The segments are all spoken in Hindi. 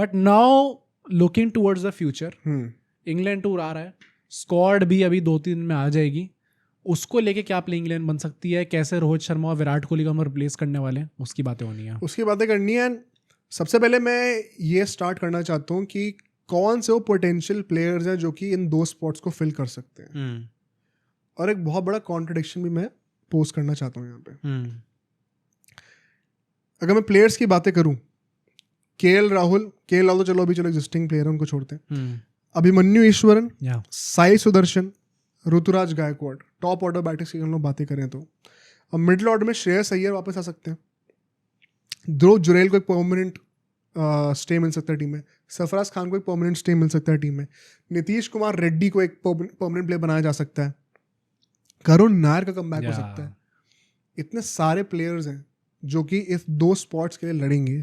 But now looking towards the future, England tour आ रहा है, स्क्वाड भी अभी 2-3 दिन में आ जाएगी, उसको लेके क्या प्लेइंग इलेवन बन सकती है, कैसे रोहित शर्मा और विराट कोहली को हम रिप्लेस करने वाले हैं, उसकी बातें होनी है। उसकी बातें करनी है। सबसे पहले मैं ये स्टार्ट करना चाहता हूँ कि कौन से वो पोटेंशियल प्लेयर्स हैं जो कि इन 2 स्पॉट्स को फिल कर सकते हैं। और एक बहुत बड़ा कॉन्ट्रडिक्शन भी मैं पोस्ट करना चाहता हूँ यहाँ पे। अगर मैं प्लेयर्स की बातें करूँ, केएल राहुल तो चलो एग्जिस्टिंग प्लेयर है, उनको छोड़ते हैं। Abhimanyu Easwaran, Sai Sudharsan, Ruturaj Gaikwad, top order batting की हम लोग बातें करें तो। अब मिडिल ऑर्डर में श्रेयस अय्यर वापस आ सकते हैं, ध्रुव जुरेल को एक परमानेंट स्टे मिल सकता है टीम में, सरफराज खान को एक परमानेंट स्टे मिल सकता है टीम में, नीतीश कुमार रेड्डी को एक परमानेंट प्लेयर बनाया जा सकता है, करुण नायर का कमबैक हो सकता है। इतने सारे प्लेयर्स हैं जो कि इस 2 स्पॉट्स के लिए लड़ेंगे।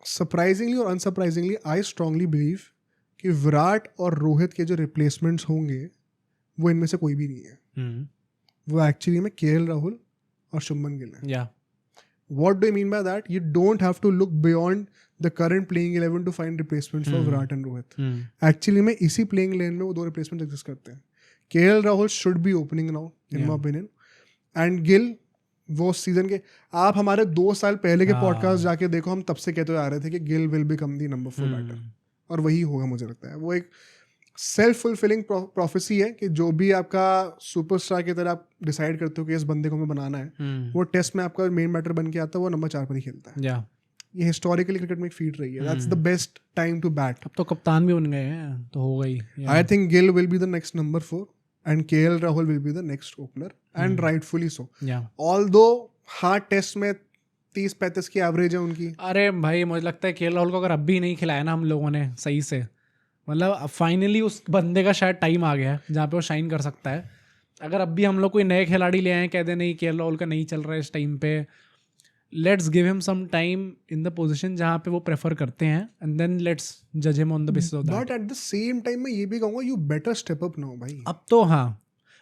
सरप्राइजिंगली और अनसरप्राइजिंगली आई स्ट्रांगली बिलीव कि विराट और रोहित के जो रिप्लेसमेंट्स होंगे वो इनमें से कोई भी नहीं है। वो एक्चुअली में केएल राहुल और शुभमन गिल है। What do I mean by that? You don't have to look beyond the current playing 11 to find replacements for Virat and Rohit. Actually में इसी playing 11 में वो 2 replacements exist करते हैं। KL Rahul should be opening now in my opinion. And Gill वो सीजन के, आप हमारे 2 साल पहले के पॉडकास्ट जाके देखो, हम तब से कहते हुए आ रहे थे कि Gill will become the number 4 batter. और वही होगा मुझे लगता है। वो एक सेल्फ फुलफिलिंग प्रोफेसी है कि जो भी आपका सुपरस्टार की तरह आप डिसाइड करते हो कि इस बंदे को हमें बनाना है, वो टेस्ट में आपका मेन बैटर बन के आता है, वो नंबर 4 पर ही खेलता है। ये हिस्टोरिकली क्रिकेट में एक फीट रही है। That's the best time to bat. अब तो कप्तान भी बन गए हैं तो हो गई। I think Gill will be the next number 4 and KL Rahul will be the next opener and rightfully so. Although हाँ टेस्ट में 30-35 की एवरेज है उनकी। अरे भाई मुझे लगता है केएल राहुल को अगर अब भी नहीं खिलाया ना हम लोगों ने सही से, मतलब फाइनली उस बंदे का शायद टाइम आ गया है जहाँ पे वो शाइन कर सकता है। अगर अब भी हम लोग कोई नए खिलाड़ी ले आए, कह दे नहीं केएल राहुल का नहीं चल रहा है इस टाइम पे, let's give him some time in the position जहाँ पे वो प्रेफर करते हैं एंड देन लेट्स जज him on the basis of that. But at the same time मैं ये भी कहूँगा you better step up now भाई। अब तो हाँ,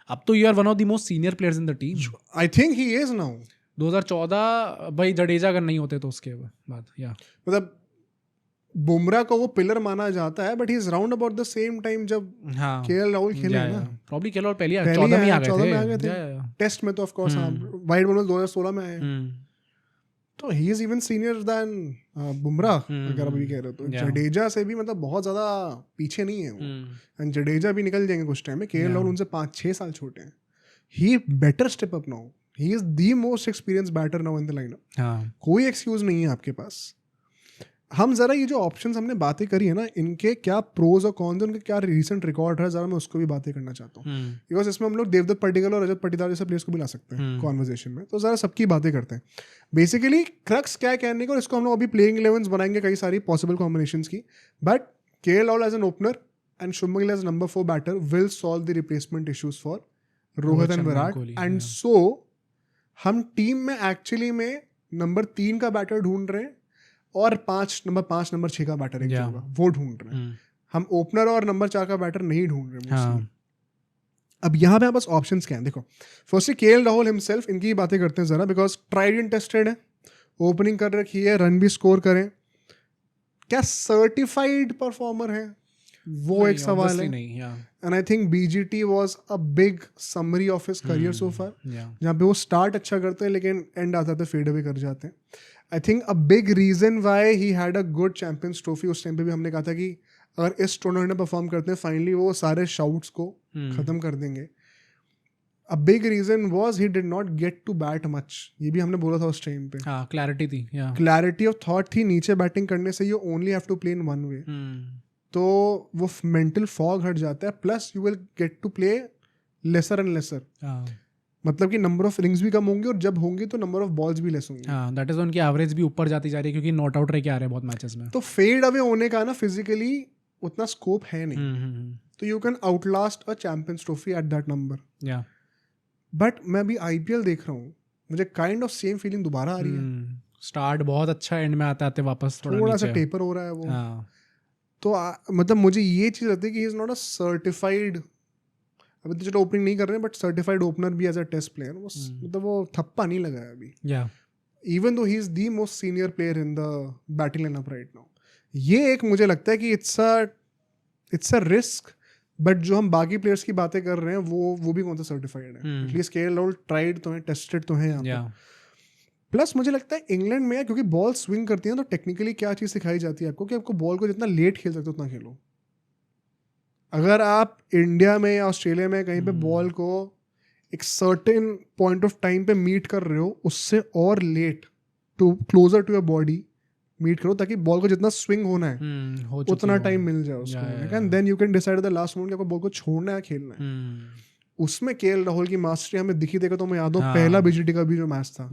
अब तो you are one of the most senior players in the team. I think he is now. 2014 भाई जडेजा अगर नहीं होते तो उसके बाद मतलब बुमराह को वो पिलर माना जाता है, but he is round about the same time जब केएल राहुल खेले ना। प्रॉब्ली केएल राहुल पहले 14 में आ गए थे। टेस्ट में तो ऑफ कोर्स हां, वाइड बॉल 2016 में आए। तो he is even senior then Bumrah अगर अभी कह रहे हो तो। जडेजा से भी मतलब बहुत ज्यादा पीछे नहीं है वो, एंड जडेजा भी निकल जाएंगे कुछ टाइम में। केएल राहुल उनसे 5-6 साल छोटे हैं। He better step up now, he is the most experience batter now in the lineup. कोई एक्सक्यूज नहीं है आपके पास। हम जरा ये जो ऑप्शंस हमने बातें करी है ना, इनके क्या प्रोज और कॉन्स, उनके क्या रीसेंट रिकॉर्ड है, जरा मैं उसको भी बातें करना चाहता हूँ। बिकॉज इसमें हम लोग देवदत्त पडिक्कल और रजत पाटीदार जैसे प्लेयर्स को भी ला सकते हैं कॉन्वर्सेशन में, तो जरा सबकी बातें करते हैं। बेसिकली क्रक्स क्या है कहने को, इसको हम लोग अभी प्लेइंग 11 बनाएंगे कई सारी पॉसिबल कॉम्बिनेशंस की, but KL Rahul as an opener and Shubman Gill as number 4 batter will solve the replacement issues for Rohit and Virat. And so हम टीम में एक्चुअली में नंबर 3 का बैटर ढूंढ रहे हैं और नंबर 5 नंबर 6 का बैटर एक होगा वो ढूंढ रहे हैं। हम ओपनर और नंबर 4 का बैटर नहीं ढूंढ रहे। अब यहाँ पे बस ऑप्शंस क्या हैं देखो। फर्स्टली केएल राहुल हिमसेल्फ, इनकी बातें करते हैं जरा, बिकॉज ट्राइड एंड टेस्टेड है, ओपनिंग कर रखी है, रन भी स्कोर करें। क्या सर्टिफाइड परफॉर्मर है वो एक सवाल है। And I think BGT was a big summary of his career so far, जहाँ पे वो स्टार्ट अच्छा करते हैं लेकिन एंड आता था फेड अवे कर जाते हैं। I think a big reason why he had a good Champions Trophy, उस टाइम पे भी हमने कहा था कि अगर इस टूर्नामेंट में परफॉर्म करते हैं फाइनली वो सारे शाउट्स को खत्म कर देंगे। A big reason was he did not get to bat much, ये भी हमने बोला था उस टाइम पे। क्लैरिटी थी, क्लैरिटी ऑफ थॉट थी, नीचे बैटिंग करने से you only have to play in one way, तो वो मेंटल फॉग हट जाता है। Plus you will get to play lesser and lesser, मतलब कि नंबर ऑफ रिंग्स भी कम होंगे और जब होंगे तो नंबर ऑफ बॉल्स भी लेस होंगे। दैट इज उनकी एवरेज भी ऊपर जाती जा रही है क्योंकि नॉट आउट रह के आ रहे हैं बहुत मैचेस में। तो फेड अवे होने का ना फिजिकली उतना स्कोप है नहीं, तो you can Outlast a champions trophy at that number. But मैं अभी आईपीएल देख रहा हूँ, मुझे काइंड ऑफ सेम फीलिंग दोबारा आ रही है। स्टार्ट बहुत अच्छा, एंड में आते आते वापस थोड़ा सा टेपर हो रहा है वो। तो मतलब मुझे ये चीज़ लगती है कि ही इज नॉट अ सर्टिफाइड, अभी तो चलो ओपनिंग नहीं कर रहे हैं, बट सर्टिफाइड ओपनर भी एज अ टेस्ट प्लेयर मतलब वो थप्पा नहीं लगा है अभी। Even though he is the most senior player in the batting lineup right now. ये एक मुझे लगता है कि इट्स अ रिस्क, बट जो हम बाकी प्लेयर्स की बातें कर रहे हैं वो भी कौन सा सर्टिफाइड है, एटलीस्ट केएल राहुल ट्राइड तो है, टेस्टेड तो है यहाँ पे। प्लस मुझे लगता है इंग्लैंड में क्योंकि बॉल स्विंग करती है तो टेक्निकली क्या चीज़ सिखाई जाती है आपको कि आपको बॉल को जितना लेट खेल सकते हो उतना खेलो। अगर आप इंडिया में या ऑस्ट्रेलिया में कहीं पे बॉल को एक सर्टेन पॉइंट ऑफ टाइम पे मीट कर रहे हो, उससे और late to closer to your body meet करो, ताकि बॉल को जितना स्विंग होना है उतना टाइम मिल जाए उसको, and then you can decide the last moment कि आपको बॉल को छोड़ना है खेलना है। उसमें केएल राहुल की मास्टरी हमें दिखी देगा। तो मैं याद हो पहला बीजीटी का भी जो मैच था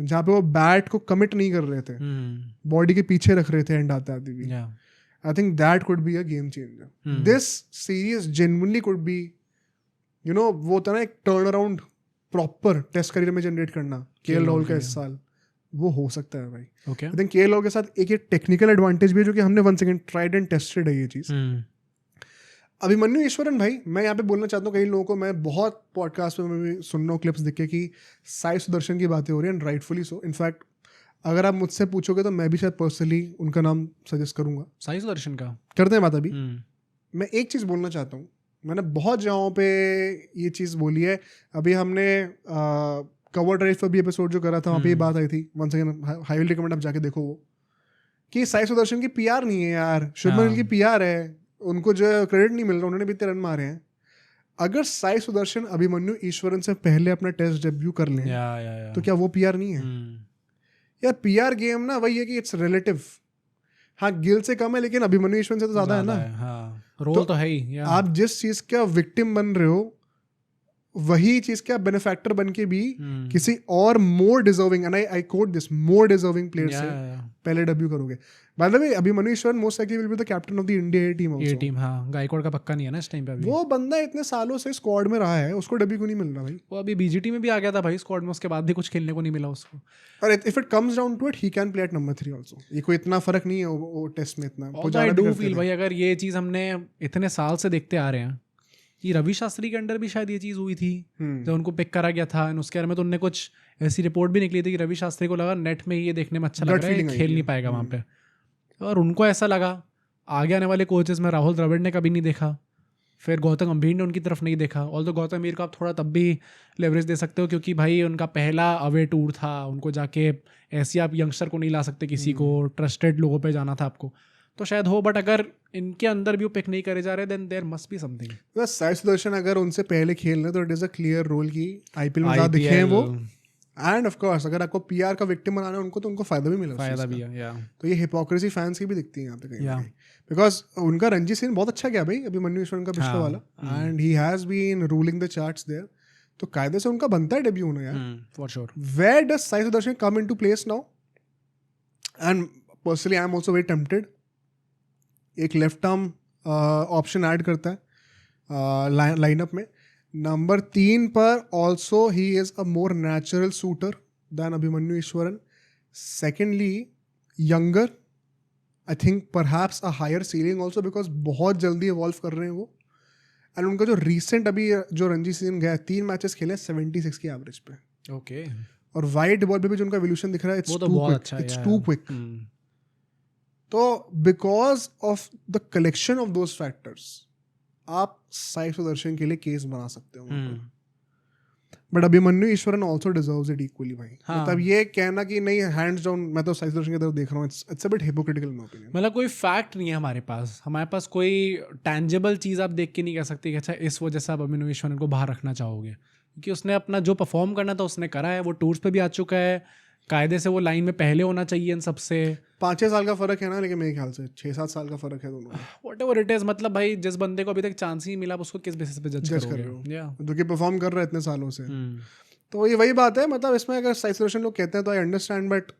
जहाँ पे वो बैट को कमिट नहीं कर रहे थे, बॉडी के पीछे रख रहे थे एंड आते आते भी। I think that could be a game changer. This series genuinely could be, you know, वो होता ना एक turn around proper test career में जनरेट करना केएल राहुल का इस साल, वो हो सकता है भाई। आई थिंक केएल राहुल के साथ एक टेक्निकल एडवांटेज भी है जो कि हमने once again tried and tested है ये चीज़। अभिमन्यु ईश्वरन भाई, मैं यहाँ पे बोलना चाहता हूँ कई लोगों को, मैं बहुत पॉडकास्ट में भी सुन रहा हूँ क्लिप्स दिखे कि साई सुदर्शन की बातें हो रही हैं, एंड राइटफुली सो। इनफैक्ट अगर आप मुझसे पूछोगे तो मैं भी शायद पर्सनली उनका नाम सजेस्ट करूंगा। साई सुदर्शन का करते हैं बात अभी। मैं एक चीज़ बोलना चाहता हूँ, मैंने बहुत जगहों पे ये चीज़ बोली है। अभी हमने कवर ड्राइव पर भी एपिसोड जो करा था वहाँ पे ये बात आई थी। Once again I will recommend आप जाके देखो वो, कि साई सुदर्शन की पीआर नहीं है यार, शुभमन गिल की पीआर है, उनको जो क्रेडिट नहीं मिल रहा, उन्होंने भी इतने रन मारे हैं। अगर साई सुदर्शन अभिमन्यु ईश्वरन से पहले अपना टेस्ट डेब्यू कर लें तो क्या वो पीआर नहीं है? यार पीआर गेम ना वही है कि इट्स रिलेटिव। हाँ गिल से कम है लेकिन अभिमन्यु ईश्वरन से तो ज्यादा है ना। रोल तो है ही। आप जिस चीज का विक्टिम बन रहे हो वही चीज के आप बेनिफैक्टर बन के भी किसी और मोर deserving, and I quote this, more deserving player से पहले डेब्यू करोगे। Bye the way Abhimanyu Eswaran most likely will be the captain of the India team also. ये टीम, हां, गायकवाड़ का पक्का नहीं है ना इस टाइम पे अभी। वो बंदा इतने सालों से स्क्वाड में रहा है, उसको डेब्यू क्यों नहीं मिल रहा भाई? वो अभी बीजीटी में भी आ गया था भाई स्क्वाड में, उसके बाद भी कुछ खेलने को नहीं मिला उसको। और if it comes down to it he can play at number 3 also. ये कोई इतना फर्क नहीं है वो टेस्ट में इतना। आई डू फील भाई, अगर ये चीज हमने इतने साल से देखते आ रहे हैं कि रवि शास्त्री के अंडर भी शायद ये चीज़ हुई थी जब उनको पिक करा गया था, एंड उसके बारे में तो उनने कुछ ऐसी रिपोर्ट भी निकली थी कि रवि शास्त्री को लगा नेट में ये देखने में अच्छा लग रहा है, खेल नहीं पाएगा वहाँ पे, और उनको ऐसा लगा। आगे आने वाले कोचेस में राहुल द्रविड़ ने कभी नहीं देखा, फिर गौतम गंभीर ने उनकी तरफ नहीं देखा। ऑल्दो गौतम गंभीर को आप थोड़ा तब भी लेवरेज दे सकते हो क्योंकि भाई उनका पहला अवे टूर था, उनको जाके ऐसे आप यंगस्टर को नहीं ला सकते, किसी को ट्रस्टेड लोगों पे जाना था आपको, तो शायद हो। बट अगर इनके अंदर भी वो पिक नहीं करे जा रहे then there must be something. Sai Sudharsan अगर उनसे पहले खेल रहे तो it is a clear role की आईपीएल में ज़्यादा दिखे हैं वो। एंड ऑफ कोर्स अगर आपको पीआर का विक्टिम बनाना है उनको तो उनको फायदा भी मिला, फायदा भी है। तो ये हिपोक्रेसी फैंस की भी दिखती है यहाँ पे कहीं, बिकॉज उनका रणजी सिंह बहुत अच्छा गया भाई अभिमन्यु ईश्वरन का पिछला वाला, and he has been ruling the charts there, तो कायदे से उनका बनता है डेब्यू होना यार, for sure. Where does Sai Sudharsan come into place now? And personally I am also very tempted, एक लेफ्ट आर्म ऑप्शन ऐड करता है लाइनअप में। नंबर 3 पर also he is a more natural shooter than Abhimanyu Easwaran. Secondly younger, I think perhaps a higher ceiling also because बहुत जल्दी इवॉल्व कर रहे हैं वो। एंड उनका जो रिसेंट अभी जो रणजी सीजन गया 3 मैचेस खेले 76 की एवरेज पे, ओके, और वाइड बॉल पे भी जो उनका एवोल्यूशन दिख रहा है इट्स टू क्विक। तो because of the collection of those factors आप साई सुदर्शन के लिए केस बना सकते हो, but Abhimanyu Eswaran also deserves it equally भाई। मतलब ये कहना कि नहीं हैंड्स डाउन मैं तो साई सुदर्शन की तरफ देख रहा हूँ, it's a bit hypocritical in my opinion. मतलब कोई फैक्ट नहीं है हमारे पास कोई टैंजिबल चीज़ आप देख के नहीं कह सकते कि अच्छा इस वजह से आप अभिमन्यु ईश्वरन को बाहर रखना चाहोगे, क्योंकि उसने अपना जो परफॉर्म करना था उसने करा है, वो टूर्स पे भी आ चुका है, कायदे से वो लाइन में पहले होना चाहिए इन सबसे। 5-6 साल का फर्क है ना, लेकिन मेरे ख्याल से 6-7 साल का फर्क है दोनों। व्हाटएवर इट इज, मतलब भाई जिस बंदे को अभी तक चांस ही मिला उसको किस बेसिस पे जज कर रहे हो, जो कि परफॉर्म कर रहा है इतने सालों से। तो ये वही बात है, मतलब इसमें अगर साई सुदर्शन लोग कहते हैं तो I understand, but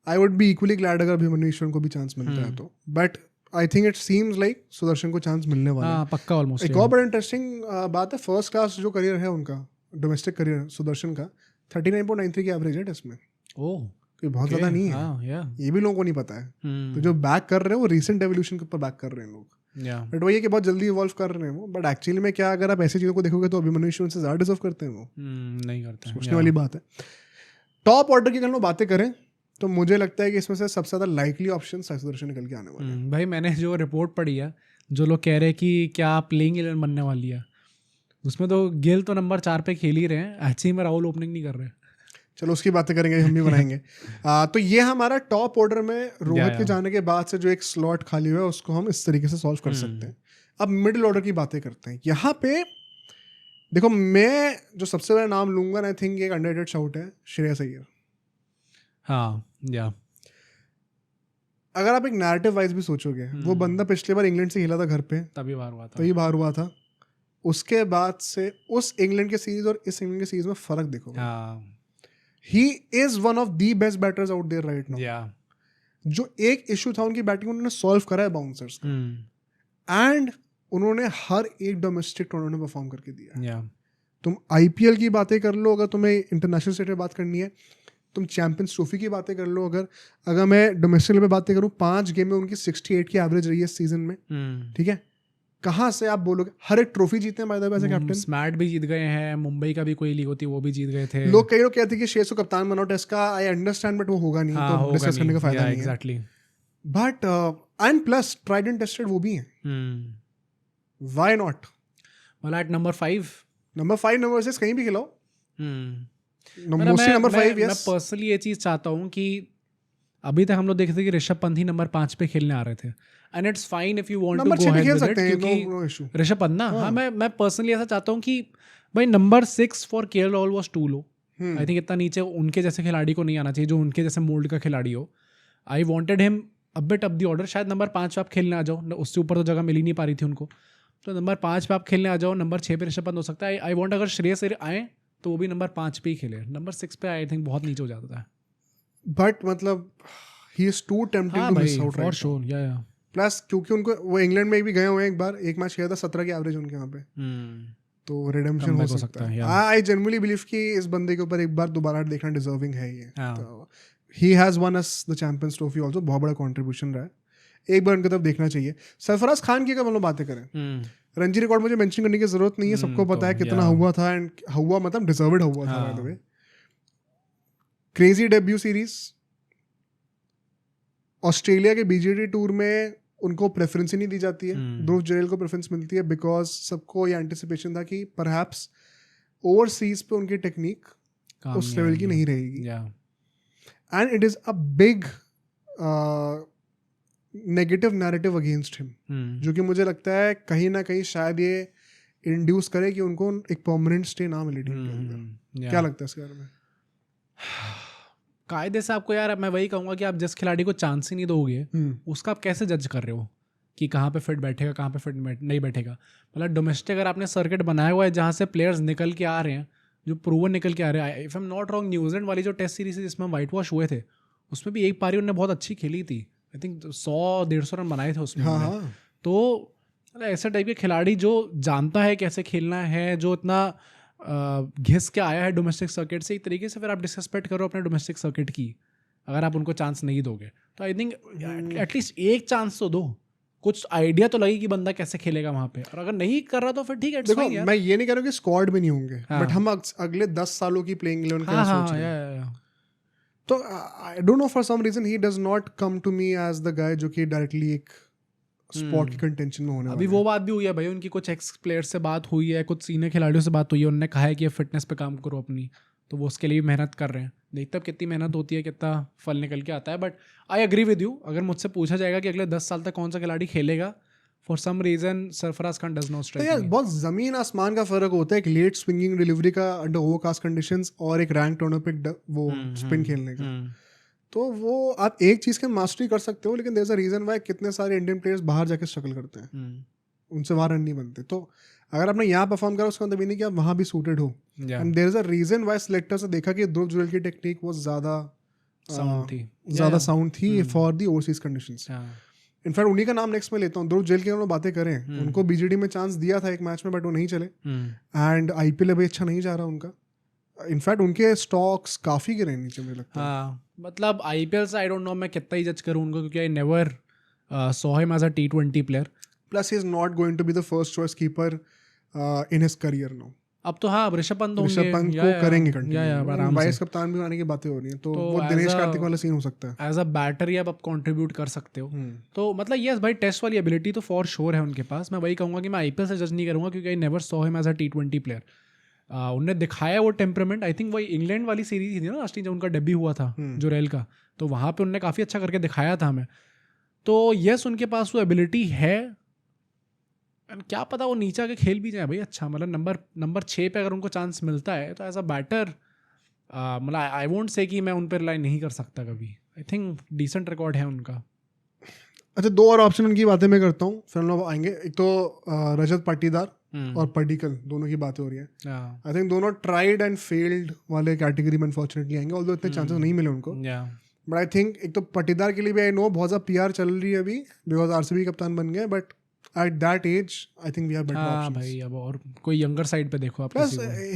I would be equally glad अगर अभिमन्यु ईश्वरन को भी चांस मिलता है तो। But I think it seems like Sudarshan को चांस मिलने वाला है पक्का ऑलमोस्ट। एक और बड़ा इंटरेस्टिंग बात है, फर्स्ट क्लास जो करियर है उनका, डोमेस्टिक करियर सुदर्शन का 39.93 की एवरेज है टेस्ट में। ओह, कोई बहुत ज़्यादा नहीं है, ये भी लोगों को नहीं पता है। तो जो बैक कर रहे हैं वो रिसेंट एवोल्यूशन के ऊपर बैक कर रहे हैं लोग, बट वही है कि बहुत जल्दी इवॉल्व कर रहे हैं वो। बट एक्चुअली में क्या, अगर आप ऐसी चीज़ों को देखोगे तो अभिमन्यु ईश्वरन से ज़्यादा डिजर्व करते हैं वो, नहीं करते, सोचने वाली बात है। टॉप ऑर्डर की अगर हम बातें करें तो मुझे लगता है कि इसमें से सबसे ज़्यादा लाइकली ऑप्शन साई सुदर्शन निकल के आने वाले हैं। भाई मैंने जो रिपोर्ट पढ़ी है, जो लोग कह रहे हैं कि क्या प्लेइंग 11 बनने वाली है, उसमें तो गिल तो नंबर 4 पे खेल ही रहे हैं, ऐसे ही में राहुल ओपनिंग नहीं कर रहे। चलो उसकी बातें करेंगे, हम भी बनाएंगे। तो ये हमारा टॉप ऑर्डर में रोहित के जाने के बाद से जो एक स्लॉट खाली हुआ है उसको हम इस तरीके से सॉल्व कर सकते हैं। अब मिडिल ऑर्डर की बातें करते हैं। यहाँ पे देखो, मैं जो सबसे बड़ा नाम लूंगा, आई थिंक एक अंडररेटेड शाउट है, श्रेयस अय्यर। हाँ, या अगर आप एक नैरेटिव वाइज भी सोचोगे, वो बंदा पिछले बार इंग्लैंड से खेला था घर पे, तभी बाहर हुआ था। उसके बाद से उस इंग्लैंड के सीरीज और इस इंग्लैंड के सीरीज में फर्क देखो। He is one of the best batters out there right now. जो एक इशू था उनकी बैटिंग, उन्होंने सॉल्व करा है बाउंसर्स का, एंड उन्होंने हर एक डोमेस्टिक टूर्नामेंट में परफॉर्म करके दिया। तुम आईपीएल की बातें कर लो, अगर तुम्हें इंटरनेशनल स्टेट में बात करनी है, तुम चैंपियंस ट्रॉफी की बातें कर लो, अगर मैं डोमेस्टिक लेवल पे बातें करूँ, 5 गेम में उनकी 68 की एवरेज रही है इस सीजन में। ठीक है, कहाँ से आप बोलोगे? हर एक ट्रॉफी जीते हैं by the way as a captain. SMAT भी जीत गए हैं, मुंबई का भी कोई लीग होती है वो भी जीत गए थे। कई लोग कहते हैं कि शेष को कप्तान बनाओ टेस्ट का, आई अंडरस्टैंड, बट वो होगा नहीं, तो डिस्कस करने का फायदा नहीं है। Exactly. But and plus tried and tested वो भी हैं। Why not? मतलब एट नंबर 5 नंबर 6 कहीं भी खिलाओ। Mostly number 5। मैं पर्सनली ये चीज़ चाहता हूँ कि अभी तक हम लोग देखे थे कि ऋषभ पंत ही नंबर 5 पे खेलने आ रहे थे, and it's fine if you want to go ahead with it, क्योंकि ऋषभ पंत ना, हाँ मैं पर्सनली ऐसा चाहता हूँ कि भाई number 6 for KL Rahul was too low. I think इतना नीचे उनके जैसे खिलाड़ी को नहीं आना चाहिए, जो उनके जैसे मोल्ड का खिलाड़ी हो। I wanted him a bit up the order. शायद नंबर 5 पे आप खेलने आ जाओ, उससे ऊपर तो जगह मिल ही नहीं पा रही थी उनको, तो नंबर 5 पे आप खेलने आ जाओ। नंबर 6 पे ऋषभ पंत हो सकता है। आई वांट अगर श्रेयस अय्यर आए तो वो भी नंबर 5 पे ही खेले। नंबर 6 पे आई थिंक बहुत नीचे हो जाता था। बट मतलब he is too tempting to miss out for sure. या प्लस क्योंकि उनको वो इंग्लैंड में भी गए हुए हैं, एक बार एक मैच खेला था, 17 की एवरेज उनके यहाँ पे, तो रिडेम्पशन हो सकता है। आई जेन्युइनली बिलीव कि इस बंदे के ऊपर एक बार दोबारा देखना डिजर्विंग है ये। तो he has one us the champions trophy also, बहुत बड़ा कंट्रीब्यूशन रहा है, एक बार उनकी तरफ देखना चाहिए। सरफराज खान की अगर हम लोग बातें करें, रणजी रिकॉर्ड मुझे मेंशन करने की जरूरत नहीं है, सबको पता है कितना हुआ था, एंड हुआ मतलब डिजर्व्ड हुआ था bye the way. Crazy debut series, Australia के बीजीटी टूर में उनको प्रेफरेंस ही नहीं दी जाती है, ध्रुव जुरैल को प्रेफरेंस मिलती है, बिकॉज सबको ये एंटिसिपेशन था कि परहैप्स ओवरसीज पे उनकी टेक्निक उस लेवल की नहीं रहेगी, and it is a big negative narrative against him, जो कि मुझे लगता है कहीं ना कहीं शायद ये इंड्यूस करे कि उनको एक परमानेंट स्टे ना मिले टीम के अंदर। क्या लगता है इसके बारे में? कायदे से आपको, यार मैं वही कहूँगा कि आप जिस खिलाड़ी को चांस ही नहीं दोगे उसका आप कैसे जज कर रहे हो कि कहाँ पे फिट बैठेगा, कहाँ पे फिट नहीं बैठेगा। मतलब डोमेस्टिक अगर आपने सर्किट बनाया हुआ है जहाँ से प्लेयर्स निकल के आ रहे हैं, जो प्रूवन निकल के आ रहे हैं, if I am not wrong, New Zealand वाली जो टेस्ट सीरीज जिसमें वाइट वॉश हुए थे, उसमें भी एक पारी उन्होंने बहुत अच्छी खेली थी। आई थिंक 100-150 रन बनाए थे उसमें। हाँ। तो ऐसे टाइप के खिलाड़ी जो जानता है कैसे खेलना है, जो इतना घिस के आया है डोमेस्टिक सर्किट से, एक तरीके से फिर आप डिसरिस्पेक्ट करो अपने डोमेस्टिक सर्किट की अगर आप उनको चांस नहीं दोगे। तो आई थिंक एटलीस्ट एक चांस तो दो, कुछ आइडिया तो लगे कि बंदा कैसे खेलेगा वहाँ पे, और अगर नहीं कर रहा तो फिर ठीक है। देखो मैं ये नहीं कह रहा हूँ कि स्क्वाड में नहीं होंगे, बट हम अगले 10 सालों की प्लेइंग 11 का सोच रहे हैं। तो I don't know, for some reason he does not come to me as the guy जो कि डायरेक्टली एक स्पॉट की कंटेंशन में होने वाला है। अभी वो बात भी हुई है भाई, उनकी कुछ एक्स प्लेयर से बात हुई है, कुछ सीनियर खिलाड़ियों से बात हुई है, उन्होंने कहा है कि फिटनेस पे काम करो अपनी, तो वो उसके लिए मेहनत कर रहे हैं। देखते अब कितनी मेहनत होती है, कितना फल निकल के आता है। But I agree with you, अगर मुझसे पूछा जाएगा कि अगले 10 साल तक कौन सा खिलाड़ी खेलेगा, for some reason Sarfaraz Khan does not strike. यार बहुत जमीन आसमान का फर्क होता है एक लेट स्विंगिंग डिलीवरी का अंडर ओवरकास्ट कंडीशंस और एक रैंक टूर्नामेंट वो स्पिन खेलने का। तो वो आप एक चीज़ का मास्टरी कर सकते हो, लेकिन there is a reason why कितने सारे इंडियन प्लेयर्स बाहर जाके स्ट्रगल करते हैं, उनसे वहाँ रन नहीं बनते। तो अगर आपने यहाँ परफॉर्म करा उसका मतलब नहीं कि आप वहाँ भी सूटेड हो, and there is a reason why selectors ने देखा कि ध्रुव जुरैल की टेक्निक वो ज़्यादा साउंड थी for the overseas conditions. In fact उन्हीं का नाम नेक्स्ट में लेता हूँ, ध्रुव जुरैल की हम लोग बातें करें, उनको बीजीडी में चांस दिया था एक मैच में, बट वो नहीं चले, एंड आईपीएल अभी अच्छा नहीं जा रहा उनका। इनफैक्ट उनके स्टॉक्स काफ़ी गिरे नीचे मुझे लगता है। हाँ, मतलब आईपीएल से आई डोंट नो मैं कितना ही जज करूँ उनको, क्योंकि I never saw him as a T20 player. Plus he is not going to be the first choice keeper in his career now. अब तो हाँ ऋषभ पंत होंगे, ऋषभ पंत को करेंगे कंटिन्यू, वाइस कप्तान भी आने की बातें हो रही हैं, तो वो दिनेश कार्तिक वाला सीन हो सकता है। एज अ बैटर ही आप कंट्रीब्यूट कर सकते हो। तो मतलब यस भाई, टेस्ट वाली एबिलिटी तो फॉर श्योर है उनके पास। मैं वही कहूँगा कि मैं आईपीएल से जज नहीं करूँगा, क्योंकि I never saw him as a T20 player. उनने दिखाया वो टेम्परामेंट, आई थिंक वही इंग्लैंड वाली सीरीज थी ना लास्ट, जब उनका डेब्यू हुआ था जुरेल का, तो वहाँ पे उनने काफ़ी अच्छा करके दिखाया था हमें। तो यस उनके पास वो एबिलिटी है, एंड क्या पता वो नीचे आके खेल भी जाए भाई अच्छा, मतलब नंबर 6 पे अगर उनको चांस मिलता है तो एज अ बैटर मतलब आई वोंट से कि मैं उन पर रिलाई नहीं कर सकता कभी। आई थिंक डिसेंट रिकॉर्ड है उनका। अच्छा, 2 और ऑप्शन उनकी बातें मैं करता हूँ, फिर हम लोग आएंगे। एक तो रजत पाटीदार और पडिक्कल, दोनों की बातें हो रही है। आई थिंक दोनों ट्राइड एंड फेल्ड वाले कैटेगरी में अनफॉर्चुनेटली आएंगे, ऑल्दो इतने चांसेस नहीं मिले उनको। बट आई थिंक एक तो पाटीदार के लिए भी आई नो बहुत ज़्यादा PR चल रही है अभी, बिकॉज RCB कप्तान बन गए, but at that age I think we have better options. भाई अब और कोई यंगर साइड पे देखो आप। Plus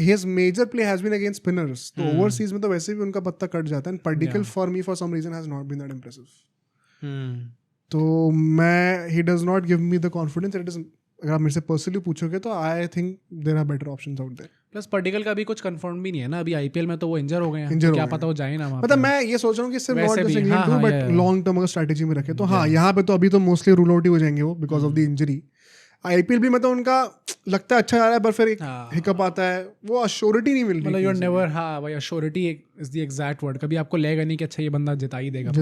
his major play has been against spinners, तो overseas में तो वैसे भी उनका पत्ता कट जाता है, and Padikkal for me for some reason has not been that impressive. तो मैं he does not give me the confidence that it is, अगर आप मेरे से पर्सनली पूछोगे तो I think there are better options out there. Plus Padikkal का भी कुछ कंफर्म भी नहीं है ना अभी IPL में, तो वो इंजर हो गए हैं, Injure क्या हो पता वो जाए ना वहाँ मतलब पे। मैं ये सोच रहा हूँ कि सिर्फ वैसे नॉट भी, जस्ट हाँ, इंग्लैंड हाँ, बट लॉन्ग टर्म अगर स्ट्रैटेजी में रखे तो हाँ, यहाँ पे तो अभी तो मोस्टली रूल आउट ही हो जाएंगे वो because of the injury. IPL भी मतलब उनका लगता है अच्छा जा रहा है, पर फिर एक हिकअप आता है, वो अश्योरिटी नहीं मिल रही। मतलब यूर नेवर, हाँ भाई assurity is the exact word, कभी आपको लगेगा नहीं कि अच्छा ये बंदा जिता ही देगा।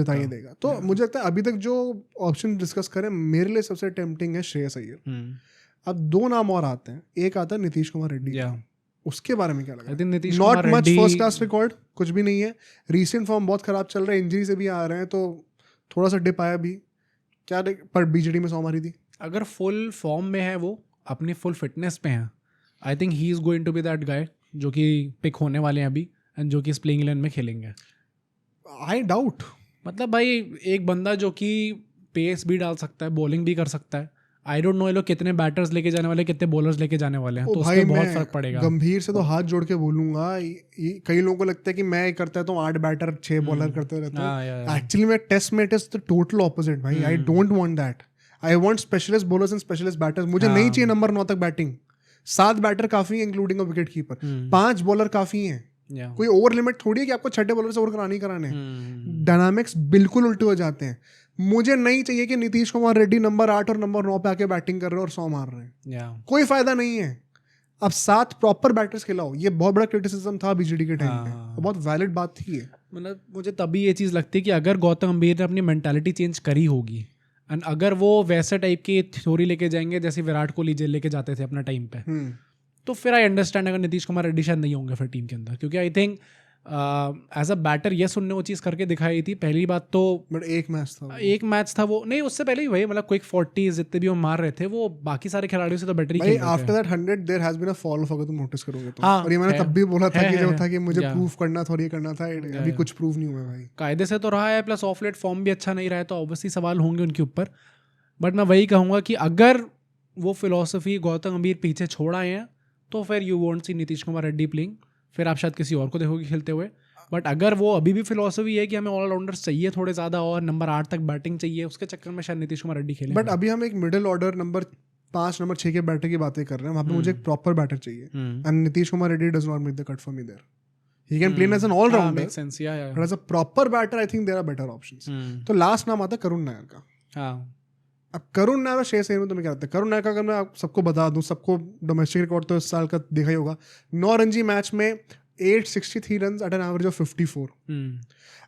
तो मुझे लगता है अभी तक जो ऑप्शन डिस्कस करें मेरे लिए सबसे टेम्पटिंग है श्रेयस अय्यर। अब 2 नाम और आते हैं, एक आता है नीतीश कुमार रेड्डी, उसके बारे में क्या लगा? Not much first class record, कुछ भी नहीं है, रीसेंट फॉर्म बहुत खराब चल रहा है, इंजरी से भी आ रहे हैं, तो थोड़ा सा डिप आया भी क्या, पर BJD में 100 मारी थी। अगर फुल फॉर्म में है, वो अपनी फुल फिटनेस पे हैं, I think he is going to be that guy जो कि पिक होने वाले हैं अभी, एंड जो कि इस प्लेइंग 11 में खेलेंगे। आई डाउट, मतलब भाई एक बंदा जो कि पेस भी डाल सकता है, बॉलिंग भी कर सकता है। आई डोंट नो ये लोग कितने बैटर्स लेके जाने वाले, कितने बॉलर्स लेके जाने वाले हैं, तो उससे बहुत फर्क पड़ेगा। गंभीर से तो हाथ जोड़ के बोलूंगा, कई लोगों को लगता है कि मैं करता है तो 8 बैटर 6 बॉलर करते रहता हूँ, एक्चुअली मैं टेस्ट में it is the total opposite भाई। I don't want that, I want specialist bowlers and specialist batters. मुझे नहीं चाहिए नंबर 9 तक बैटिंग, 7 बैटर काफी है including a wicket keeper, 5 bowler काफी हैं। कोई ओवर लिमिट थोड़ी है कि आपको 6 बॉलर से ओवर कराने। डायनामिक्स बिल्कुल उल्टे हो जाते हैं। मुझे नहीं चाहिए कि नीतीश कुमार रेड्डी नंबर 8 और नंबर 9 पे आके बैटिंग कर रहे हैं और 100 मार रहे हैं, कोई फायदा नहीं है। अब 7 प्रॉपर बैटर्स खिलाओ, ये बहुत बड़ा क्रिटिसिज्म था BJD के टाइम पे, बहुत वैलिड बात थी ये। मतलब मुझे तभी ये चीज़ लगती है कि अगर गौतम गंभीर ने अपनी मेंटालिटी चेंज करी होगी, एंड अगर वो वैसे टाइप की थ्योरी लेके जाएंगे जैसे विराट कोहली जेल लेके जाते थे अपना टाइम पे, तो फिर आई अंडरस्टैंड अगर नीतीश कुमार रेड्डी शायद नहीं होंगे फिर टीम के अंदर, क्योंकि I think as a batter yes उनने वो चीज़ करके दिखाई थी पहली बात तो। बट एक मैच था वो नहीं, उससे पहले ही भाई मतलब क्विक 40 जितने भी वो मार रहे थे, वो बाकी सारे खिलाड़ियों से तो बेटर ही खेल रहे थे। After that 100 there has been a fall off, अगर तुम नोटिस करोगे तो। और ये मैंने तब भी बोला था कि जो था कि मुझे प्रूफ करना था और ये करना था, अभी कुछ प्रूफ नहीं हुआ भाई। कायदे से तो रहा है, प्लस ऑफ लेट फॉर्म भी अच्छा नहीं रहा है, तो ऑब्वियसली सवाल होंगे उनके ऊपर। बट मैं वही कहूँगा कि अगर वो फिलॉसफी गौतम गंभीर पीछे छोड़ आए हैं तो फिर you won't see Nitish Kumar Reddy playing, फिर आप शायद किसी और को देखोगे खेलते हुए। बट अगर वो अभी भी फिलॉसफी है कि हमें ऑलराउंडर्स चाहिए थोड़े ज़्यादा और नंबर 8 तक बैटिंग चाहिए, उसके चक्कर में शायद नीतीश कुमार रेड्डी खेले। बट अभी हम एक मिडिल ऑर्डर नंबर 5 नंबर 6 के बैटर की बातें कर रहे हैं, वहाँ पे मुझे एक प्रॉपर बैटर चाहिए, and Nitish Kumar Reddy does not make the cut for me there. He can play as an all-rounder, makes sense, yeah. But as a proper batter, I think there are better options. तो लास्ट नाम आता है करुण नायर का। अब करुण नायर और श्रेयस अय्यर में तुम्हें क्या लगता है? करुण नायर का अगर मैं सबको बता दूं, सबको डोमेस्टिक रिकॉर्ड तो इस साल का देखा ही होगा, 9 रणजी मैच में 863 run at an average of 54।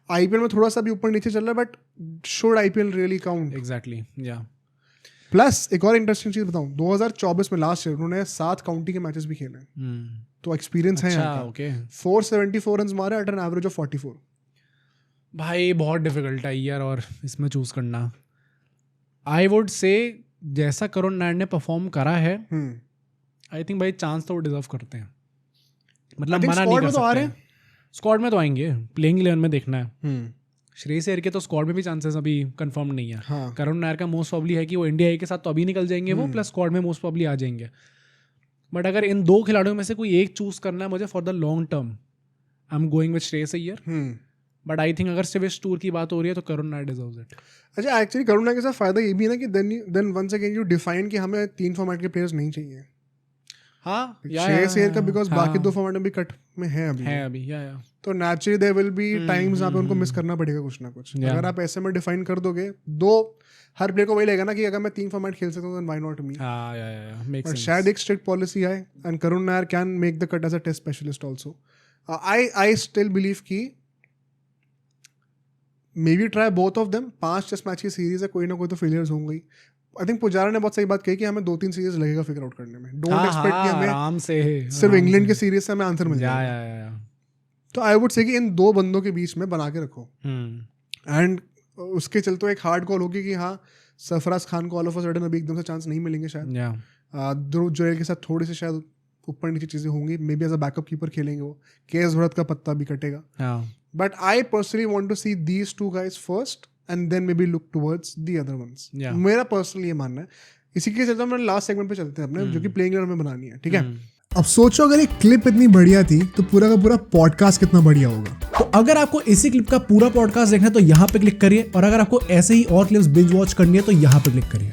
IPL में थोड़ा सा भी ऊपर नीचे चल रहा है, but should IPL really count? Exactly, या। प्लस एक और इंटरेस्टिंग चीज बताऊं, 2024 में लास्ट ईयर उन्होंने 7 काउंटी के मैचेस भी खेले, तो एक्सपीरियंस है यहाँ का। 474 रन मारे एट एन एवरेज ऑफ 44। भाई बहुत डिफिकल्ट है यार, और इसमें चूज करना आई वुड से जैसा करुण नायर ने परफॉर्म करा है, आई थिंक भाई चांस तो वो डिजर्व करते हैं, मतलब मना नहीं कर सकते। स्क्वाड में तो आएंगे, प्लेइंग 11 में देखना है। श्रेयस अय्यर के तो स्क्वाड में भी चांसेस अभी कंफर्म नहीं है। हाँ। करुण नायर का मोस्ट प्रॉब्ली है कि वो इंडिया ए के साथ तो अभी निकल जाएंगे वो, प्लस स्क्वाड में मोस्ट प्रॉब्ली आ जाएंगे। बट अगर इन 2 खिलाड़ियों में से कोई एक चूज करना है मुझे for the long term, I am going with Shreyas Iyer. But I think अगर सिर्फ इस टूर की बात हो रही है तो करुण नायर डिजर्व्स इट। अच्छा, एक्चुअली करुण नायर के साथ फायदा ये भी है ना कि then once again you define कि हमें 3 फॉर्मेट के प्लेयर्स नहीं चाहिए। हाँ, 6 ईयर का, बिकॉज बाकी 2 फॉर्मेट में भी कट में है अभी। या तो naturally there will be times जहाँ पे उनको मिस करना पड़ेगा कुछ ना कुछ। अगर आप ऐसे में डिफाइन कर दोगे, हर प्लेयर को वही लगेगा ना कि अगर मैं 3 फॉर्मेट खेल सकता हूँ then why not me. But शायद एक स्ट्रिक्ट पॉलिसी आए and Karun Nair can make the cut as a test specialist also. I still believe कि maybe try both of them. 5 test match की सीरीज है, कोई ना कोई तो फेलियर्स होंगे। आई थिंक पुजारा ने बहुत सही बात कही कि हमें 2-3 सीरीज लगेगा फिगर आउट करने में। डोंट एक्सपेक्ट कि हमें आराम से सिर्फ इंग्लैंड की सीरीज से हमें आंसर मिल जाएगा। या तो आई वुड से कि इन 2 बंदों के बीच में बना के रखो। एंड उसके चलते एक हार्ड कॉल होगी कि हाँ, सरफराज खान को ऑल ऑफ अ सडन अभी एकदम से चांस नहीं मिलेंगे शायद। ध्रुव जुरैल के साथ थोड़ी सी शायद ऊपर नीचे चीज़ें होंगी, maybe as a backup keeper खेलेंगे वो। केएस भरत का पत्ता भी कटेगा। But I personally want to see these 2 guys first and then maybe look towards the other ones. मेरा पर्सनली ये मानना है। इसी के चलते हम लास्ट सेगमेंट पे चलते हैं अपने, जो कि प्लेइंग इलेवन में बनानी है। ठीक है, अब सोचो अगर एक क्लिप इतनी बढ़िया थी तो पूरा का पूरा पॉडकास्ट कितना बढ़िया होगा। तो अगर आपको इसी क्लिप का पूरा पॉडकास्ट देखना है तो यहाँ पे क्लिक करिए, और अगर आपको ऐसे ही और क्लिप्स बिंज वॉच करनी है तो यहाँ पे क्लिक करिए।